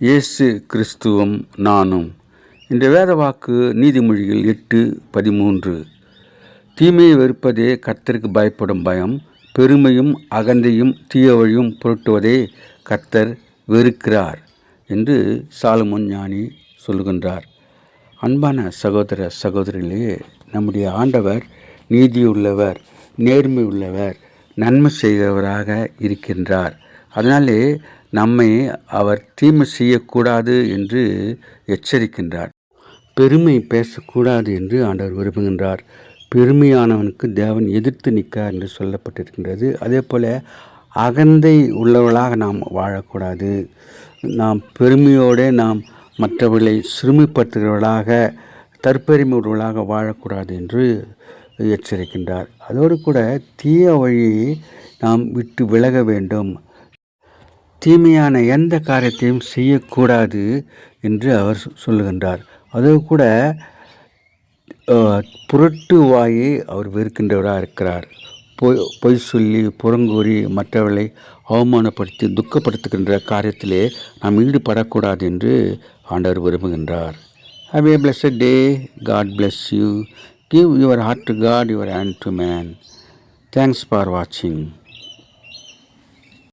இயேசு கிறிஸ்துவும் நானும். இந்த வேத வாக்கு நீதிமொழிகள் 8:13. தீமையை வெறுப்பதே கர்த்தருக்கு பயப்படும் பயம், பெருமையும் அகந்தையும் தீய வழியும் புரட்டுவதே கர்த்தர் வெறுக்கிறார் என்று சாலமோன் ஞானி சொல்லுகின்றார். அன்பான சகோதர சகோதரிகளே, நம்முடைய ஆண்டவர் நீதியுள்ளவர், நேர்மை உள்ளவர், நன்மை செய்கிறவராக இருக்கின்றார். அதனாலே நம்மை அவர் தீமை செய்யக்கூடாது என்று எச்சரிக்கின்றார். பெருமை பேசக்கூடாது என்று ஆண்டவர் விரும்புகின்றார். பெருமையானவனுக்கு தேவன் எதிர்த்து நிற்கார் என்று சொல்லப்பட்டிருக்கின்றது. அதே போல் அகந்தை உள்ளவர்களாக நாம் வாழக்கூடாது. நாம் பெருமையோடு நாம் மற்றவர்களை சிறுமைப்படுத்துகிறவர்களாக, தற்பெருமை உள்ளவர்களாக வாழக்கூடாது என்று எச்சரிக்கின்றார். அதோடு கூட தீய வழியை நாம் விட்டு விலக வேண்டும். தீமையான எந்த காரியத்தையும் செய்யக்கூடாது என்று அவர் சொல்லுகின்றார். அதோடு கூட புரட்டு வாயை அவர் வெறுக்கின்றவராக இருக்கிறார். பொய் சொல்லி புறங்கூறி மற்றவர்களை அவமானப்படுத்தி துக்கப்படுத்துகின்ற காரியத்திலே நாம் ஈடுபடக்கூடாது என்று ஆண்டவர் விரும்புகின்றார். Have a blessed day. God bless you. Give your heart to God, your hand to man. Thanks for watching.